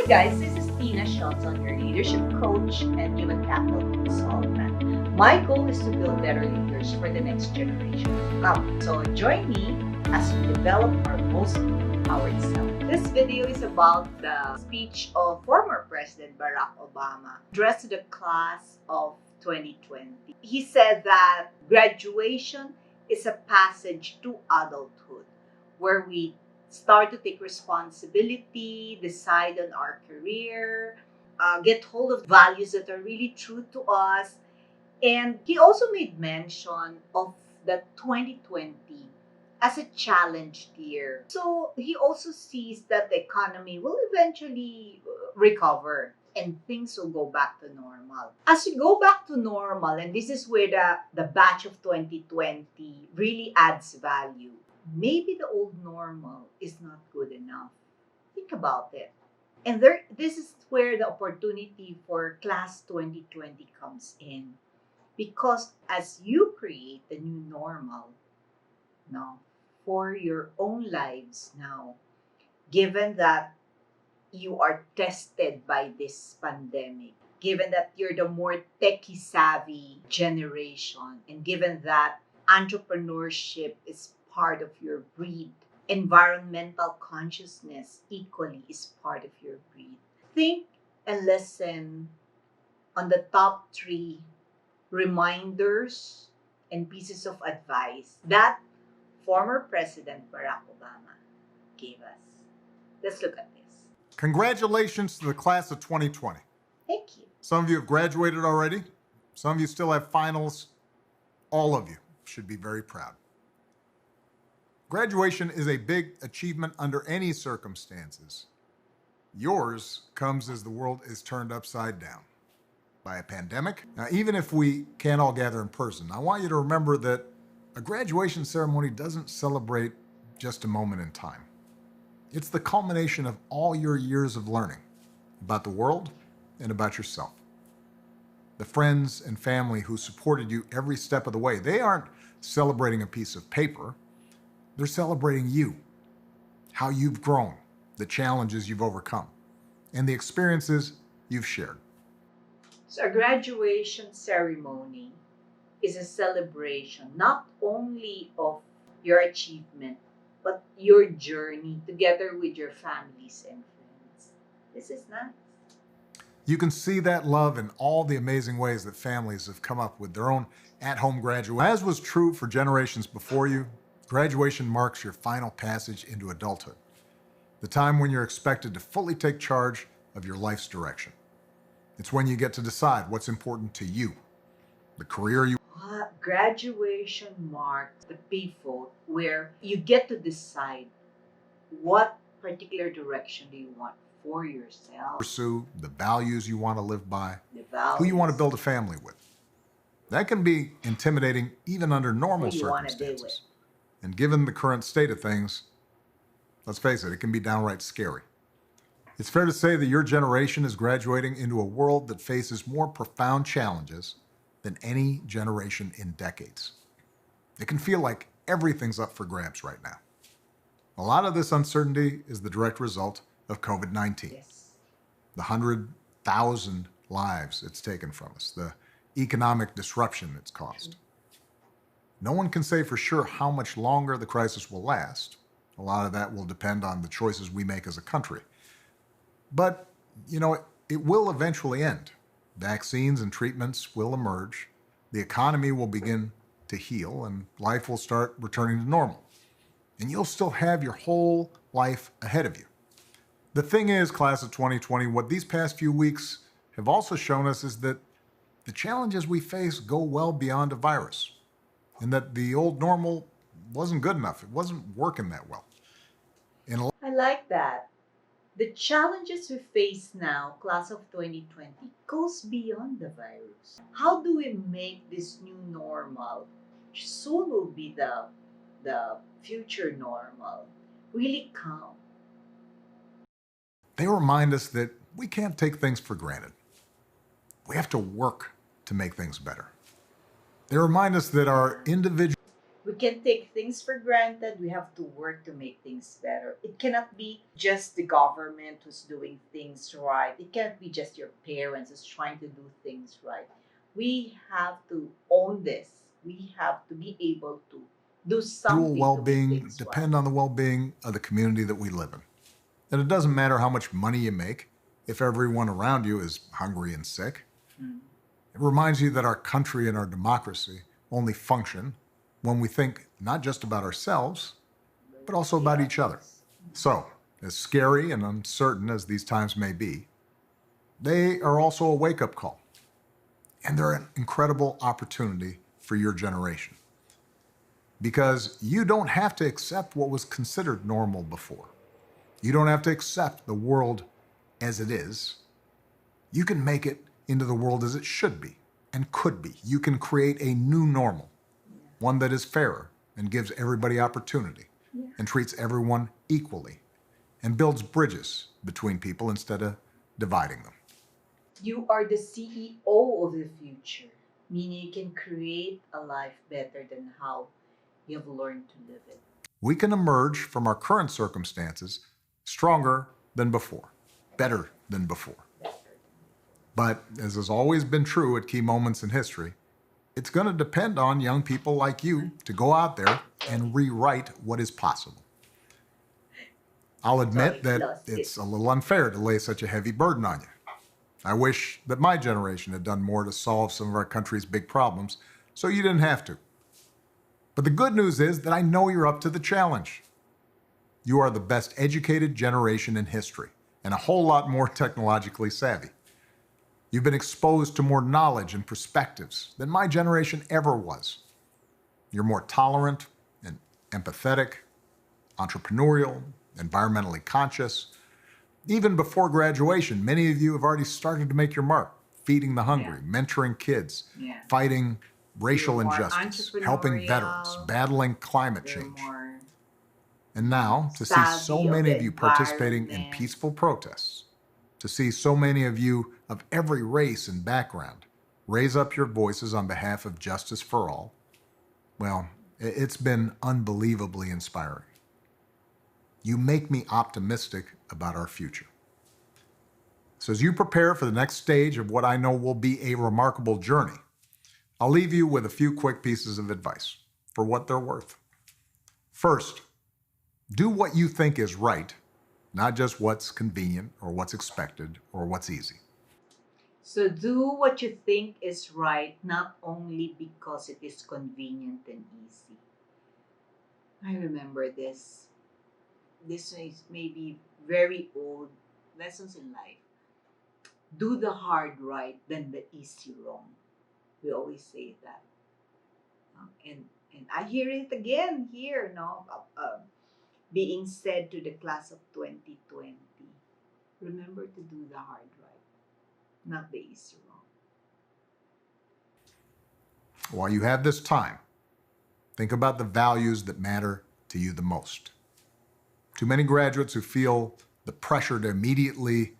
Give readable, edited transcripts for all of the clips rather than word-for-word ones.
Hi guys, this is Tina Shelton, your leadership coach and human capital consultant. My goal is to build better leaders for the next generation to come. So join me as we develop our most empowered self. This video is about the speech of former President Barack Obama addressed to the class of 2020. He said that graduation is a passage to adulthood where we start to take responsibility, decide on our career, get hold of values that are really true to us. And he also made mention of the 2020 as a challenged year. So he also sees that the economy will eventually recover and things will go back to normal. As we go back to normal, and this is where the batch of 2020 really adds value, maybe the old normal is not good enough. Think about it. And this is where the opportunity for class 2020 comes in. Because as you create the new normal now for your own lives now, given that you are tested by this pandemic, given that you're the more techie savvy generation, and given that entrepreneurship is part of your breed, environmental consciousness equally is part of your breed. Think and listen on the top three reminders and pieces of advice that former President Barack Obama gave us. Let's look at this. Congratulations to the class of 2020. Thank you. Some of you have graduated already. Some of you still have finals. All of you should be very proud. Graduation is a big achievement under any circumstances. Yours comes as the world is turned upside down by a pandemic. Now, even if we can't all gather in person, I want you to remember that a graduation ceremony doesn't celebrate just a moment in time. It's the culmination of all your years of learning about the world and about yourself. The friends and family who supported you every step of the way, they aren't celebrating a piece of paper. They're celebrating you, how you've grown, the challenges you've overcome, and the experiences you've shared. So, a graduation ceremony is a celebration not only of your achievement, but your journey together with your families and friends. This is nice. You can see that love in all the amazing ways that families have come up with their own at-home graduation. As was true for generations before you, graduation marks your final passage into adulthood, the time when you're expected to fully take charge of your life's direction. It's when you get to decide what's important to you, the career you Graduation marks the pivot where you get to decide what particular direction do you want for yourself, pursue, the values you want to live by, the values, who you want to build a family with. That can be intimidating even under normal who you want to be with. circumstances. And given the current state of things, let's face it, it can be downright scary. It's fair to say that your generation is graduating into a world that faces more profound challenges than any generation in decades. It can feel like everything's up for grabs right now. A lot of this uncertainty is the direct result of COVID-19. Yes. The 100,000 lives it's taken from us, the economic disruption it's caused. No one can say for sure how much longer the crisis will last. A lot of that will depend on the choices we make as a country. But, it will eventually end. Vaccines and treatments will emerge. The economy will begin to heal and life will start returning to normal. And you'll still have your whole life ahead of you. The thing is, class of 2020, what these past few weeks have also shown us is that the challenges we face go well beyond a virus, and that the old normal wasn't good enough. It wasn't working that well. I like that. The challenges we face now, class of 2020, goes beyond the virus. How do we make this new normal, which soon will be the future normal, really count? They remind us that we can't take things for granted. We have to work to make things better. They remind us that our individual We can take things for granted. We have to work to make things better. It cannot be just the government who's doing things right. It can't be just your parents who's trying to do things right. We have to own this. We have to be able to do Individual something well to make being things right. depend on the well being of the community that we live in. And it doesn't matter how much money you make if everyone around you is hungry and sick. Mm. It reminds you that our country and our democracy only function when we think not just about ourselves, but also The about each other. others. So, as scary and uncertain as these times may be, they are also a wake up call. And they're an incredible opportunity for your generation. Because you don't have to accept what was considered normal before. You don't have to accept the world as it is. You can make it into the world as it should be and could be. You can create a new normal, one that is fairer and gives everybody opportunity Yeah. and treats everyone equally and builds bridges between people instead of dividing them. You are the CEO of the future, meaning you can create a life better than how you have learned to live it. We can emerge from our current circumstances stronger than before, better than before. Better. But as has always been true at key moments in history, it's going to depend on young people like you to go out there and rewrite what is possible. I'll admit Sorry, that lost it. it's a little unfair to lay such a heavy burden on you. I wish that my generation had done more to solve some of our country's big problems, so you didn't have to. But the good news is that I know you're up to the challenge. You are the best educated generation in history, and a whole lot more technologically savvy. You've been exposed to more knowledge and perspectives than my generation ever was. You're more tolerant and empathetic, entrepreneurial, environmentally conscious. Even before graduation, many of you have already started to make your mark, feeding the hungry, mentoring kids, Yeah. fighting racial You're more injustice, helping veterans, entrepreneurial. battling climate You're change. more And now, to see so savvy of many the of you participating in environment. peaceful protests, to see so many of you of every race and background raise up your voices on behalf of justice for all, well, it's been unbelievably inspiring. You make me optimistic about our future. So, as you prepare for the next stage of what I know will be a remarkable journey, I'll leave you with a few quick pieces of advice for what they're worth. First, do what you think is right, not just what's convenient or what's expected or what's easy. So do what you think is right, not only because it is convenient and easy. I remember this. This is maybe very old lessons in life. Do the hard right, then the easy wrong. We always say that. And I hear it again here, no? Being said to the class of 2020. Remember to do the hard right, not the easy wrong. While you have this time, think about the values that matter to you the most. Too many graduates who feel the pressure to immediately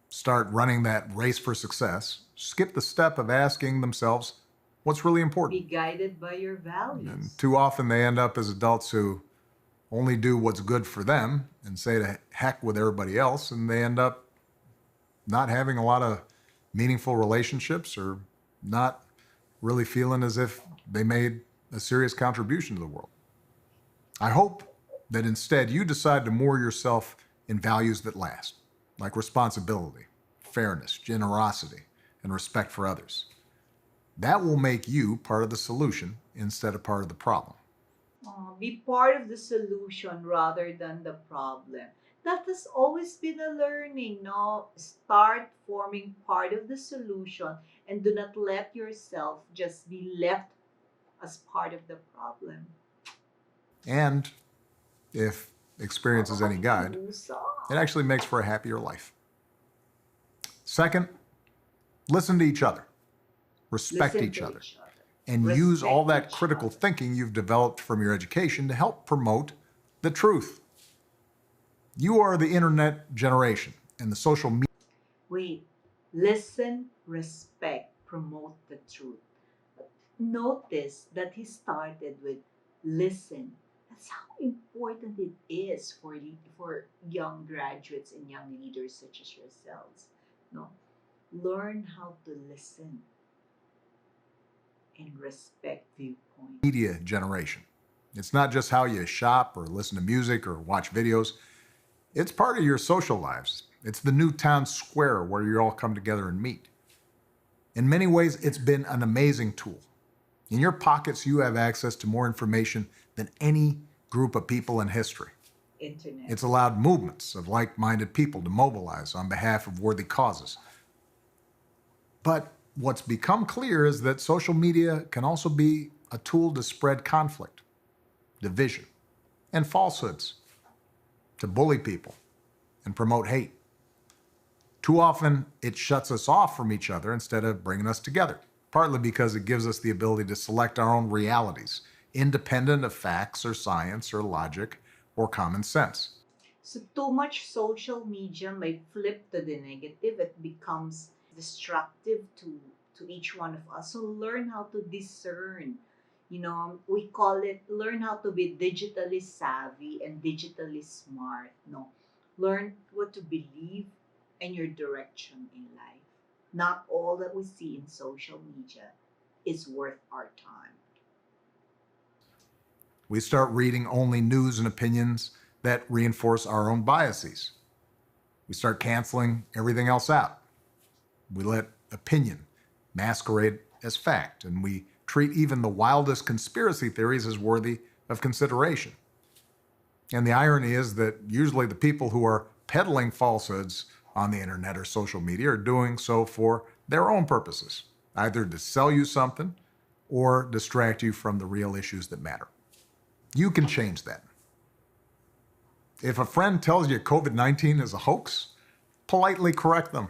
start running that race for success skip the step of asking themselves what's really Be important. guided by your And values. too often they end up as adults who only do what's good for them and say to heck with everybody else, and they end up not having a lot of meaningful relationships or not really feeling as if they made a serious contribution to the world. I hope that instead you decide to moor yourself in values that last, like responsibility, fairness, generosity, and respect for others. That will make you part of the solution instead of part of the problem. Be part of the solution rather than the problem. That has always been a learning, no? Start forming part of the solution and do not let yourself just be left as part of the problem. And if experience is any guide, it actually makes for a happier life. Second, listen to each other, respect Listen each to other, each other. and use all Respect that each critical other. thinking you've developed from your education to help promote the truth. You are the internet generation, and the social media Wait, listen, respect, promote the truth. Notice that he started with Listen. That's how important it is for young graduates and young leaders such as yourselves. No, learn how to listen and respect viewpoints. Media generation. It's not just how you shop or listen to music or watch videos. It's part of your social lives. It's the new town square where you all come together and meet. In many ways, it's been an amazing tool. In your pockets, you have access to more information than any group of people in history. Internet. It's allowed movements of like-minded people to mobilize on behalf of worthy causes. But what's become clear is that social media can also be a tool to spread conflict, division, and falsehoods, to bully people and promote hate. Too often, it shuts us off from each other instead of bringing us together, partly because it gives us the ability to select our own realities, independent of facts or science or logic or common sense. So too much social media may flip to the negative. It becomes destructive to each one of us. So learn how to discern. We call it learn how to be digitally savvy and digitally smart. No, learn what to believe and your direction in life. Not all that we see in social media is worth our time. We start reading only news and opinions that reinforce our own biases. We start canceling everything else out. We let opinion masquerade as fact, and we treat even the wildest conspiracy theories as worthy of consideration. And the irony is that usually the people who are peddling falsehoods on the internet or social media are doing so for their own purposes, either to sell you something or distract you from the real issues that matter. You can change that. If a friend tells you COVID-19 is a hoax, politely correct them.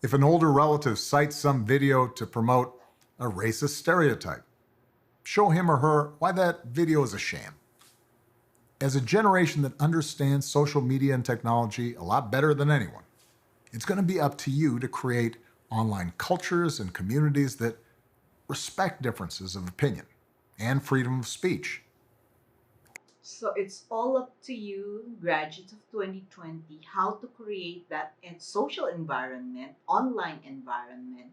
If an older relative cites some video to promote a racist stereotype, show him or her why that video is a sham. As a generation that understands social media and technology a lot better than anyone, it's going to be up to you to create online cultures and communities that respect differences of opinion and freedom of speech. So it's all up to you, graduates of 2020, how to create that social environment, online environment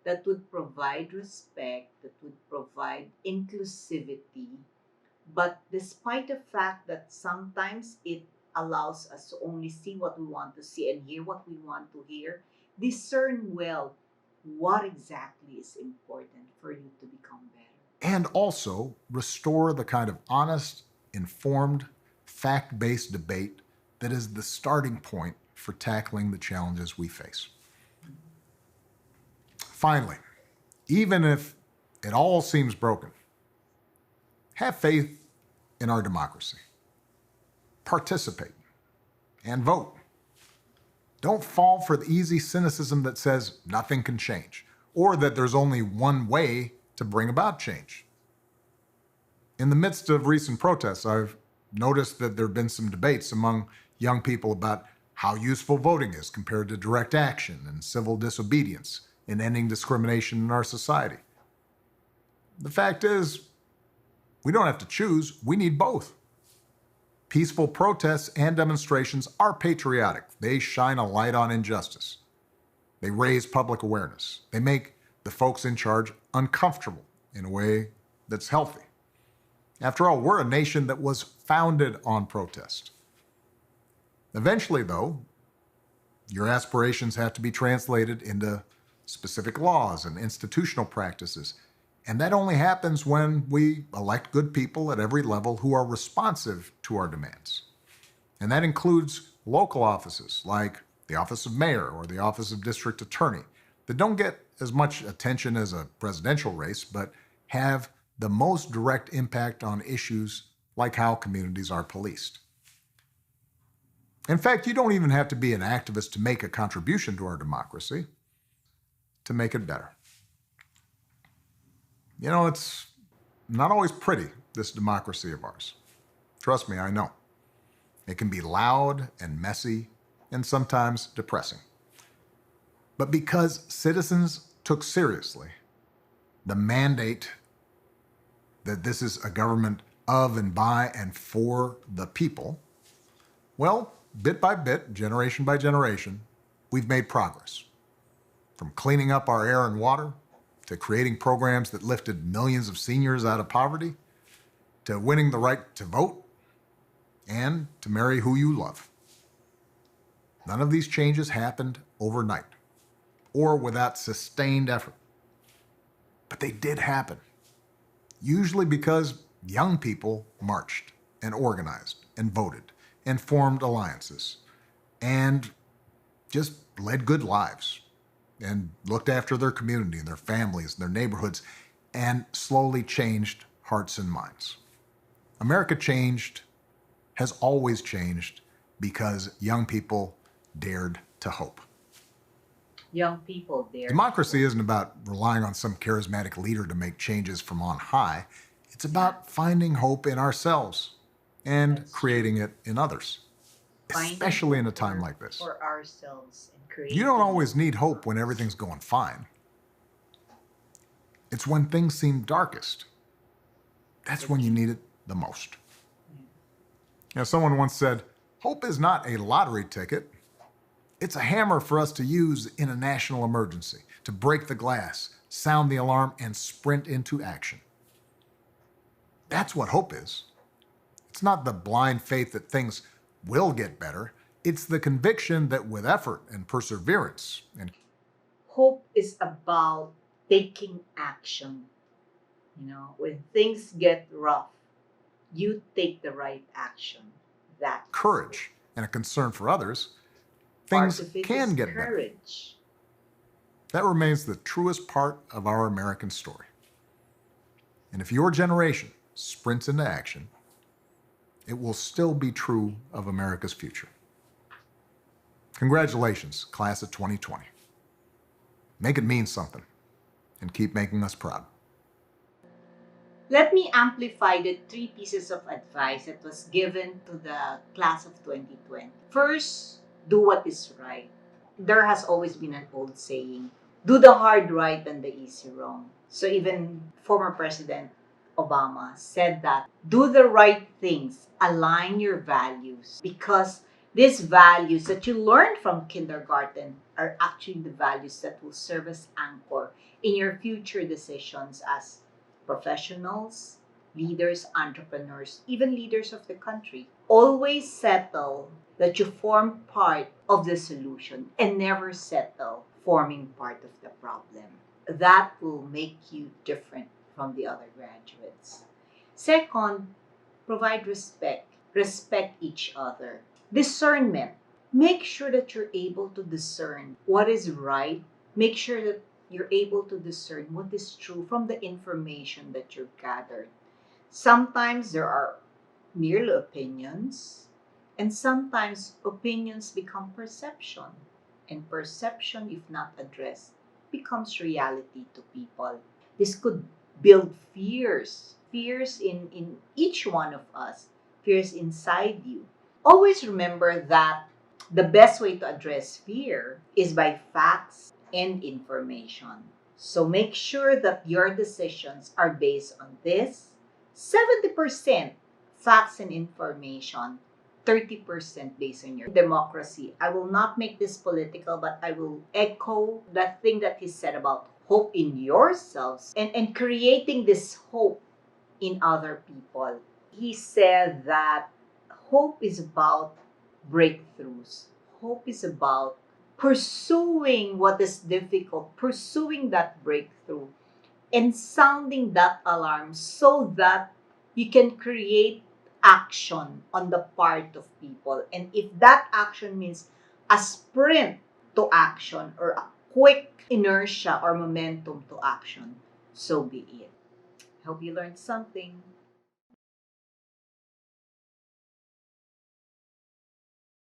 that would provide respect, that would provide inclusivity. But despite the fact that sometimes it allows us to only see what we want to see and hear what we want to hear, discern well what exactly is important for you to become better. And also restore the kind of honest, informed, fact-based debate that is the starting point for tackling the challenges we face. Finally, even if it all seems broken, have faith in our democracy. Participate and vote. Don't fall for the easy cynicism that says nothing can change, or that there's only one way to bring about change. In the midst of recent protests, I've noticed that there have been some debates among young people about how useful voting is compared to direct action and civil disobedience in ending discrimination in our society. The fact is, we don't have to choose, we need both. Peaceful protests and demonstrations are patriotic. They shine a light on injustice. They raise public awareness. They make the folks in charge uncomfortable in a way that's healthy. After all, we're a nation that was founded on protest. Eventually, though, your aspirations have to be translated into specific laws and institutional practices. And that only happens when we elect good people at every level who are responsive to our demands. And that includes local offices like the office of mayor or the office of district attorney that don't get as much attention as a presidential race, but have the most direct impact on issues like how communities are policed. In fact, you don't even have to be an activist to make a contribution to our democracy, to make it better. You know, it's not always pretty, this democracy of ours. Trust me, I know. It can be loud and messy and sometimes depressing. But because citizens took seriously the mandate that this is a government of and by and for the people, well, bit by bit, generation by generation, we've made progress. From cleaning up our air and water, to creating programs that lifted millions of seniors out of poverty, to winning the right to vote, and to marry who you love. None of these changes happened overnight or without sustained effort. But they did happen, usually because young people marched and organized and voted and formed alliances and just led good lives and looked after their community and their families and their neighborhoods and slowly changed hearts and minds. America changed, has always changed, because young people dared to hope. Young people there. Democracy isn't about relying on some charismatic leader to make changes from on high. It's about finding hope in ourselves and creating it in others, especially in a time like this. For ourselves and creating. You don't always need hope when everything's going fine. It's when things seem darkest. That's when you need it the most. Someone once said, hope is not a lottery ticket. It's a hammer for us to use in a national emergency, to break the glass, sound the alarm, and sprint into action. That's what hope is. It's not the blind faith that things will get better. It's the conviction that with effort and perseverance and hope is about taking action. When things get rough, you take the right action. That courage and a concern for others, things can get better. That remains the truest part of our American story. And if your generation sprints into action, it will still be true of America's future. Congratulations, class of 2020. Make it mean something and keep making us proud. Let me amplify the 3 pieces of advice that was given to the class of 2020. First, do what is right. There has always been an old saying, do the hard right and the easy wrong. So even former President Obama said that, do the right things, align your values, because these values that you learned from kindergarten are actually the values that will serve as anchor in your future decisions as professionals, leaders, entrepreneurs, even leaders of the country. Always settle that you form part of the solution and never settle forming part of the problem. That will make you different from the other graduates. Second, provide respect. Respect each other. Discernment. Make sure that you're able to discern what is right. Make sure that you're able to discern what is true from the information that you've gathered. Sometimes there are merely opinions, and sometimes opinions become perception. And perception, if not addressed, becomes reality to people. This could build fears in each one of us, fears inside you. Always remember that the best way to address fear is by facts and information. So make sure that your decisions are based on this 70% facts and information, 30% based on your democracy. I will not make this political, but I will echo that thing that he said about hope in yourselves and creating this hope in other people. He said that hope is about breakthroughs. Hope is about pursuing what is difficult, pursuing that breakthrough, and sounding that alarm so that you can create action on the part of people. And if that action means a sprint to action or a quick inertia or momentum to action, so be it. Hope you learned something.